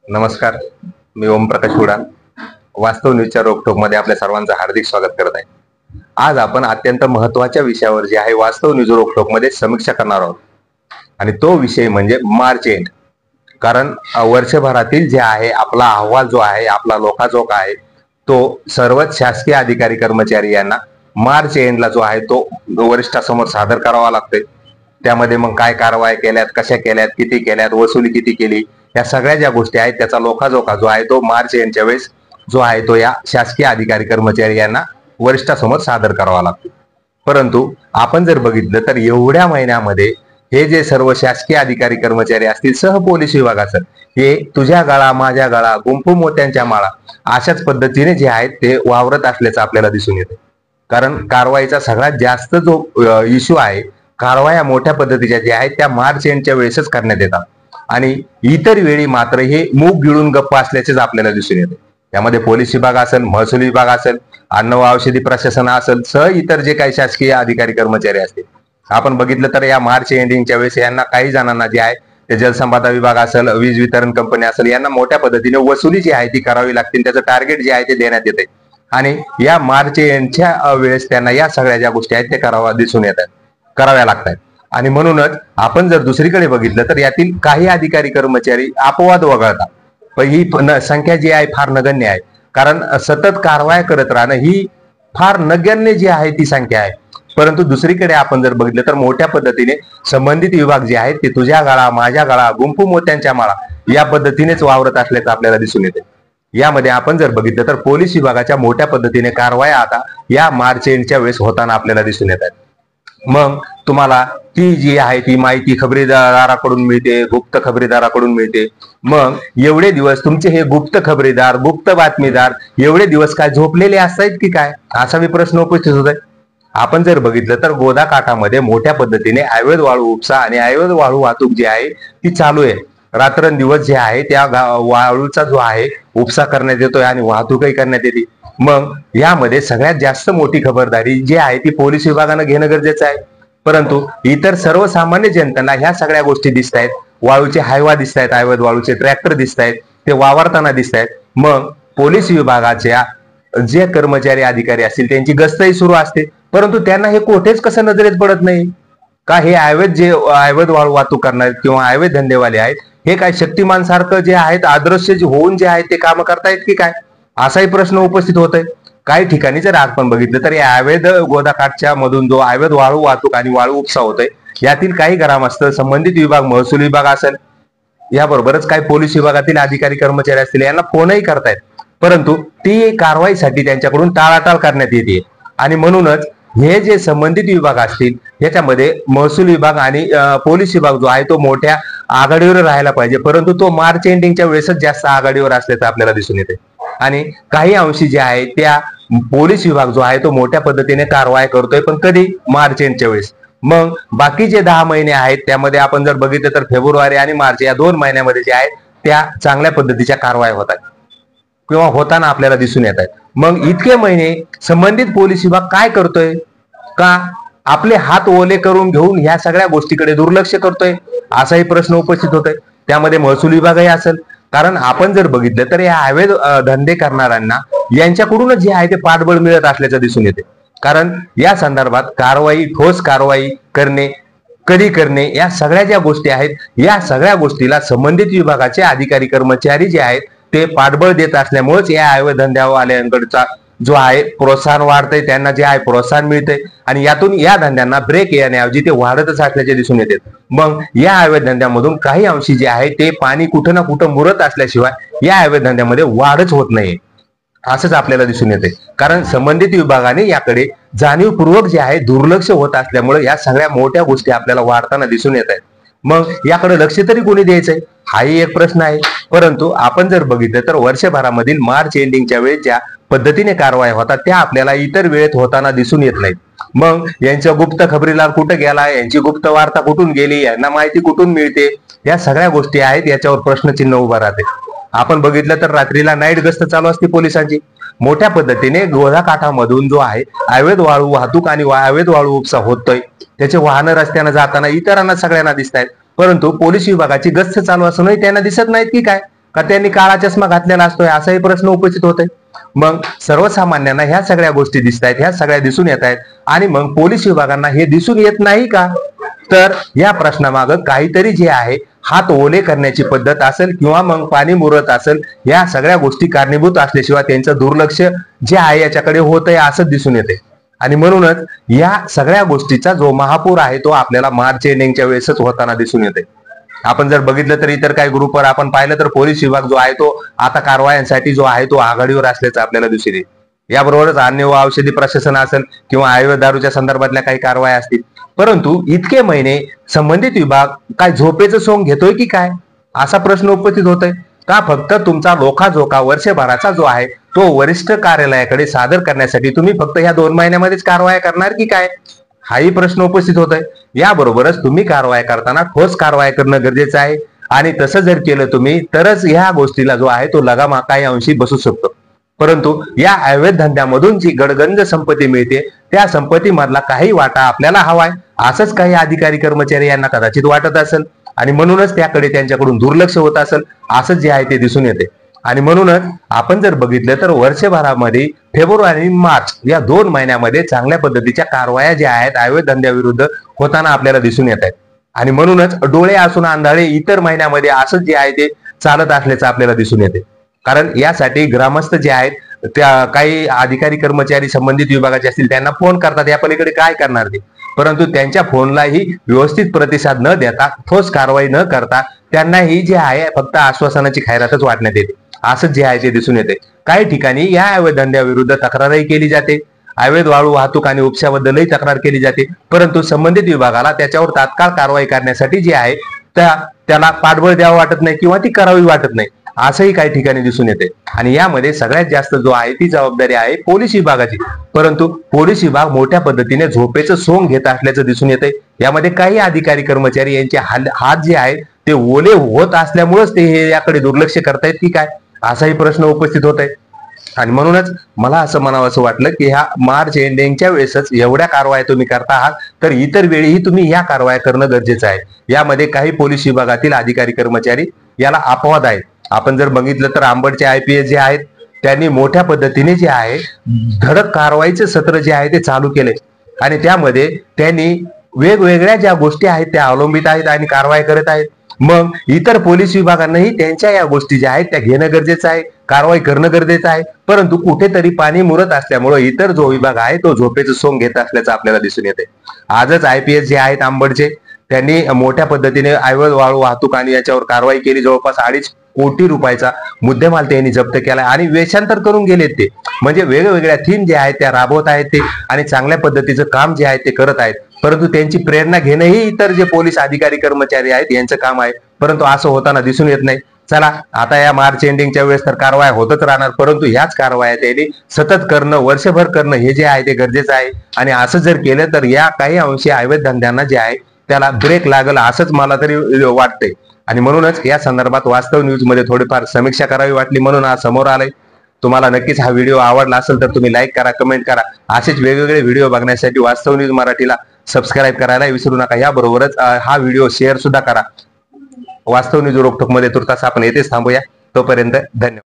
नमस्कार, मी ओमप्रकाश हुडा. वास्तव न्यूजच्या रोखोकमध्ये आपल्या सर्वांचं हार्दिक स्वागत करत आहे. आज आपण अत्यंत महत्त्वाच्या विषयावर जे आहे वास्तव न्यूज रोखोकमध्ये समीक्षा करणार आहोत आणि तो विषय म्हणजे मार्च एंड. कारण वर्षभरातील जे आहे आपला अहवाल जो आहे, आपला लोकाजोग आहे, तो सर्वच शासकीय अधिकारी कर्मचारी यांना मार्च एंडला जो आहे तो वरिष्ठांसमोर सादर करावा लागतोय. त्यामध्ये मग काय कारवाई केल्यात, कशा केल्यात, किती केल्यात, वसुली किती केली, या सगळ्या ज्या गोष्टी आहेत त्याचा लोकाजोखा जो आहे तो मार्च एंडच्या वेळेस जो आहे तो या शासकीय अधिकारी कर्मचारी यांना वरिष्ठांसमोर सादर करावा लागतो. परंतु आपण जर बघितलं तर एवढ्या महिन्यामध्ये हे जे सर्व शासकीय अधिकारी कर्मचारी असतील, सह पोलीस विभाग असेल, हे तुझ्या गळा माझ्या गळा गुंफू मोत्यांच्या माळा अशाच पद्धतीने जे आहेत ते वावरत असल्याचं आपल्याला दिसून येते. कारण कारवाईचा सगळ्यात जास्त जो इश्यू आहे, कारवाया मोठ्या पद्धतीच्या ज्या आहेत त्या मार्च एंडच्या वेळेसच करण्यात येतात आणि इतर वेळी मात्र हे मूग गिळून गप्प असल्याचेच आपल्याला दिसून येते. त्यामध्ये पोलीस विभाग असेल, महसूल विभाग असेल, अन्न व औषधी प्रशासन असेल, सह इतर जे काही शासकीय अधिकारी कर्मचारी असतील, आपण बघितलं तर या मार्च एंडिंगच्या वेळेस यांना काही जणांना जे आहे ते जलसंपदा विभाग असेल, वीज वितरण कंपनी असेल, यांना मोठ्या पद्धतीने वसुली जी आहे ती करावी लागते. त्याचं टार्गेट जे आहे ते देण्यात येते आणि या मार्च एंडच्या वेळेस त्यांना या सगळ्या ज्या गोष्टी आहेत ते दिसून येतात, कराव्या लागतात. आणि म्हणूनच आपण जर दुसरीकडे बघितलं तर यातील काही अधिकारी कर्मचारी अपवाद वगळतात, पण ही संख्या जी आहे फार नगण्य आहे. कारण सतत कारवाया करत राहणं ही फार नगण्य जी आहे ती संख्या आहे. परंतु दुसरीकडे आपण जर बघितलं तर मोठ्या पद्धतीने संबंधित विभाग जे आहेत ते तुझ्या गळा माझ्या गळा गुंफू मोत्यांच्या माळा या पद्धतीनेच वावरत असल्याचं आपल्याला दिसून येते. यामध्ये आपण जर बघितलं तर पोलीस विभागाच्या मोठ्या पद्धतीने कारवाया आता या मार्च एंडच्या वेळेस होताना आपल्याला दिसून येत आहेत. मग तुम्हाला ती जी आहे ती माहिती खबरीदाराकडून मिळते, गुप्त खबरीदाराकडून मिळते. मग एवढे दिवस तुमचे हे गुप्त खबरीदार, गुप्त बातमीदार एवढे दिवस काय झोपलेले असतात की काय, असा मी प्रश्न उपस्थित होत आहे. आपण जर बघितलं तर गोदा काठामध्ये मोठ्या पद्धतीने अवैध वाळू उपसा आणि अवैध वाळू वाहतूक जी आहे ती चालू आहे. रात्रंदिवस जे आहे त्या वाळूचा जो आहे उपसा करण्यात येतोय आणि वाहतूकही करण्यात येते. मग यामध्ये सगळ्यात जास्त मोठी खबरदारी जी आहे ती पोलीस विभागानं घेणं गरजेचं आहे. परंतु इतर सर्वसामान्य जनतेला ह्या सगळ्या गोष्टी दिसत आहेत. वाळूचे हायवा दिसत आहेत, अवैध वाळूचे ट्रॅक्टर दिसत आहेत, ते वावरताना दिसत आहेत. मग पोलीस विभागाच्या जे कर्मचारी अधिकारी असतील त्यांची गस्तही सुरू असते, परंतु त्यांना हे कोठेच कसं नजरेत पडत नाही का हे अवैध वाळू वाहतूक करणार किंवा अवैध धंदेवाले आहेत हे काय शक्तिमान सारखं जे आहेत अदृश्य होऊन जे आहेत ते काम करतायत की काय, असाही प्रश्न उपस्थित होत आहे. काही ठिकाणी जर आपण बघितलं तर या अवैध गोदाकाठच्या मधून जो अवैध वाळू वाहतूक आणि वाळू उपसा होतोय यातील काही ग्रामस्थ, संबंधित विभाग, महसूल विभाग असेल, याबरोबरच काही पोलीस विभागातील अधिकारी कर्मचारी असतील यांना फोनही करतायत, परंतु ती कारवाईसाठी त्यांच्याकडून टाळाटाळ करण्यात येते. आणि म्हणूनच हे जे संबंधित विभाग असतील याच्यामध्ये महसूल विभाग आणि पोलीस विभाग जो आहे तो मोठ्या आघाडीवर राहायला पाहिजे, परंतु तो मार्च एंडिंगच्या वेळेसच जास्त आघाडीवर असल्याचं आपल्याला दिसून येते. आणि काही अंशी जे आहे त्या पोलीस विभाग जो आहे तो मोठ्या पद्धतीने कारवाई करतोय, पण कधी मार्च एंडच्या वेळेस. मग बाकी जे 10 महिने आहेत त्यामध्ये आपण जर बघितलं तर फेब्रुवारी आणि मार्च या 2 महिन्यामध्ये जे आहेत त्या चांगल्या पद्धतीच्या कारवाया होतात किंवा होताना आपल्याला दिसून येत आहेत. मग इतके महिने संबंधित पोलीस विभाग काय करतोय, का आपले हात ओले करून घेऊन ह्या सगळ्या गोष्टीकडे दुर्लक्ष करतोय, असाही प्रश्न उपस्थित होतोय. त्यामध्ये महसूल विभागही असेल, कारण आपण जर बघितलं तर या अवैध धंदे करणाऱ्यांना यांच्याकडूनच जे आहे ते पाठबळ मिळत असल्याचं दिसून येते. कारण या संदर्भात कारवाई, ठोस कारवाई करणे, कधी करणे, या सगळ्या ज्या गोष्टी आहेत या सगळ्या गोष्टीला संबंधित विभागाचे अधिकारी कर्मचारी जे आहेत ते पाठबळ देत असल्यामुळेच या अवैध धंद्यावाल्यांकडचा जो आहे प्रोत्साहन वाढतंय, त्यांना जे आहे प्रोत्साहन मिळतंय आणि यातून या धंद्यांना ब्रेक येण्याऐवजी ते वाढतच असल्याचे दिसून येते. मग या अवैध धंद्यामधून काही अंशी जे आहे ते पाणी कुठं ना कुठं मुरत असल्याशिवाय या अवैध धंद्यामध्ये वाढच होत नाही, असंच आपल्याला दिसून येते. कारण संबंधित विभागाने याकडे जाणीवपूर्वक जे आहे दुर्लक्ष होत असल्यामुळे या सगळ्या मोठ्या गोष्टी आपल्याला वाढताना दिसून येत आहेत. मग याकडे लक्ष तरी कोणी द्यायचंय, हाही एक प्रश्न आहे. परंतु आपण जर बघितलं तर वर्षभरामधील मार्च एंडिंगच्या वेळेस ज्या पद्धतीने कारवाई होतात त्या आपल्याला इतर वेळेत होताना दिसून येत नाहीत. मग यांच्या गुप्त खबरीदार कुठं गेला, यांची गुप्त वार्ता कुठून गेली, यांना माहिती कुठून मिळते, या सगळ्या गोष्टी आहेत याच्यावर प्रश्नचिन्ह उभं राहते. आपण बघितलं तर रात्रीला नाईट गस्त चालू असते पोलिसांची. मोठ्या पद्धतीने गोदा काठामधून जो आहे अवैध वाळू वाहतूक आणि अवैध वाळू उपसा होतोय, त्याचे वाहन रस्त्यानं जाताना इतरांना सगळ्यांना दिसत आहेत. परंतु पोलीस विभागाची गस्त चालू असूनही त्यांना दिसत नाहीत की काय, का त्यांनी काळा चष्मा घातलेला असतोय, असाही प्रश्न उपस्थित होतोय. मग सर्वसामान्यांना ह्या सगळ्या गोष्टी दिसत आहेत, ह्या सगळ्या दिसून येत आहेत, आणि मग पोलीस विभागांना हे दिसून येत नाही का? तर या प्रश्नामागं काहीतरी जे आहे हात ओले करण्याची पद्धत असेल किंवा मग पाणी मुरत असेल, या सगळ्या गोष्टी कारणीभूत असल्याशिवाय त्यांचं दुर्लक्ष जे आहे याच्याकडे होत आहे असं दिसून येते. आणि म्हणूनच या सगळ्या गोष्टीचा जो महापूर आहे तो आपल्याला मार्च एंडिंगच्या वेळेसच होताना दिसून येते. आपण जर बघितलं तर इतर काही ग्रुपवर आपण पाहिलं तर पोलीस विभाग जो आहे तो आता कारवायांसाठी जो आहे तो आघाडीवर असल्याचं आपल्याला दिसून येईल. याबरोबरच अन्न व औषधी प्रशासन असेल किंवा आयुर्वेद दारूच्या संदर्भातल्या काही कारवाया असतील. परंतु इतके महिने संबंधित विभाग काय झोपेचं सोंग घेतोय की काय, असा प्रश्न उपस्थित होतोय. का फक्त तुमचा लोखाजोखा वर्षभराचा जो आहे तो वरिष्ठ कार्यालयाकडे सादर करण्यासाठी तुम्ही फक्त ह्या 2 महिन्यामध्येच कारवाया करणार की काय, हाही प्रश्न उपस्थित होतोय. याबरोबरच तुम्ही कारवाया करताना ठोस कारवाया करणं गरजेचं आहे, आणि तसं जर केलं तुम्ही तरच ह्या गोष्टीला जो आहे तो लगाम काही अंशी बसू शकतो. परंतु या अवैध धंद्यामधून जी गडगंज संपत्ती मिळते त्या संपत्ती मधला काही वाटा आपल्याला हवाय असंच काही अधिकारी कर्मचारी यांना कदाचित वाटत असेल, आणि म्हणूनच त्याकडे त्यांच्याकडून दुर्लक्ष होत असेल असं जे आहे ते दिसून येते. आणि म्हणूनच आपण जर बघितलं तर वर्षभरामध्ये फेब्रुवारी मार्च या 2 महिन्यामध्ये चांगल्या पद्धतीच्या कारवाया ज्या आहेत अवैध धंद्याविरुद्ध होताना आपल्याला दिसून येत आहेत. आणि म्हणूनच डोळे असून आंधळे इतर महिन्यामध्ये असंच जे आहे ते चालत असल्याचं आपल्याला दिसून येते. कारण यासाठी ग्रामस्थ जे आहेत त्या काही अधिकारी कर्मचारी संबंधित विभागाचे असतील त्यांना फोन करतात, या पलीकडे काय करणार ते, परंतु त्यांच्या फोनलाही व्यवस्थित प्रतिसाद न देता ठोस कारवाई न करता त्यांनाही जे आहे फक्त आश्वासनाची खैरातच वाटण्यात येते, असंच जे आहे ते दिसून येते. काही ठिकाणी या अवैध धंद्याविरुद्ध तक्रारही केली जाते, अवैध वाळू वाहतूक आणि उपशाबद्दलही तक्रार केली जाते, परंतु संबंधित विभागाला त्याच्यावर तात्काळ कारवाई करण्यासाठी जे आहे त्याला पाठबळ द्यावं वाटत नाही किंवा ती करावी वाटत नाही, असंही काही ठिकाणी दिसून येते. आणि यामध्ये सगळ्यात जास्त जो आहे ती जबाबदारी आहे पोलीस विभागाची, परंतु पोलीस विभाग मोठ्या पद्धतीने झोपेचं सोंग घेत असल्याचं दिसून येते. यामध्ये काही अधिकारी कर्मचारी यांचे हात जे आहेत ते ओले होत असल्यामुळेच ते हे याकडे दुर्लक्ष करतायत की काय, असाही प्रश्न उपस्थित होत आहे. आणि म्हणूनच मला असं म्हणावं असं वाटलं की ह्या मार्च एंडिंगच्या वेळेसच एवढ्या कारवाया तुम्ही करता आहात तर इतर वेळीही तुम्ही या कारवाया करणं गरजेचं आहे. यामध्ये काही पोलीस विभागातील अधिकारी कर्मचारी याला अपवाद आहेत. आपण जर बघितलं तर आंबडचे IPS जे आहेत त्यांनी मोठ्या पद्धतीने जे आहे धडक कारवाईचे सत्र जे आहे ते चालू केले, आणि त्यामध्ये त्यांनी वेगवेगळ्या ज्या गोष्टी आहेत त्या अवलंबित आहेत आणि कारवाई करत आहेत. मग इतर पोलीस विभागांनाही त्यांच्या या गोष्टी ज्या आहेत त्या घेणं गरजेचं आहे, कारवाई करणं गरजेचं आहे. परंतु कुठेतरी पाणी मुरत असल्यामुळे इतर जो विभाग आहे तो झोपेचं सोंग घेत असल्याचं आपल्याला दिसून येते. आजच IPS जे आहेत आंबडचे त्यांनी मोठ्या पद्धतीने अवैध वाळू वाहतूक आणि याच्यावर कारवाई केली. जवळपास 2.5 कोटी रुपयाचा मुद्देमाल त्यांनी जप्त केला आणि वेशांतर करून गेलेत ते, म्हणजे वेगवेगळ्या थीम जे आहेत त्या राबवत आहेत ते आणि चांगल्या पद्धतीचं काम जे आहे ते करत आहेत. परंतु त्यांची प्रेरणा घेणंही इतर जे पोलीस अधिकारी कर्मचारी आहेत यांचं काम आहे, परंतु असं होताना दिसून येत नाही. चला आता या मार्च एंडिंगच्या वेळेस तर कारवाया होतच राहणार, परंतु ह्याच कारवाया त्यांनी सतत करणं, वर्षभर करणं हे जे आहे ते गरजेचं आहे. आणि असं जर केलं तर या काही अंशी अवैध धंद्यांना जे आहे त्याला ब्रेक लागल असंच मला तरी वाटतंय. आणि म्हणूनच या संदर्भात वास्तव न्यूज मध्ये थोडीफार समीक्षा करावी वाटली म्हणून आज समोर आलंय. तुम्हाला नक्कीच हा व्हिडिओ आवडला असेल तर तुम्ही लाईक करा, कमेंट करा. असेच वेगवेगळे व्हिडिओ बघण्यासाठी वास्तव न्यूज मराठीला सबस्क्राईब करायला विसरू नका. याबरोबरच हा व्हिडिओ शेअर सुद्धा करा. वास्तव न्यूज रोखोक मध्ये तुर्तास आपण येथेच थांबूया. तोपर्यंत धन्यवाद.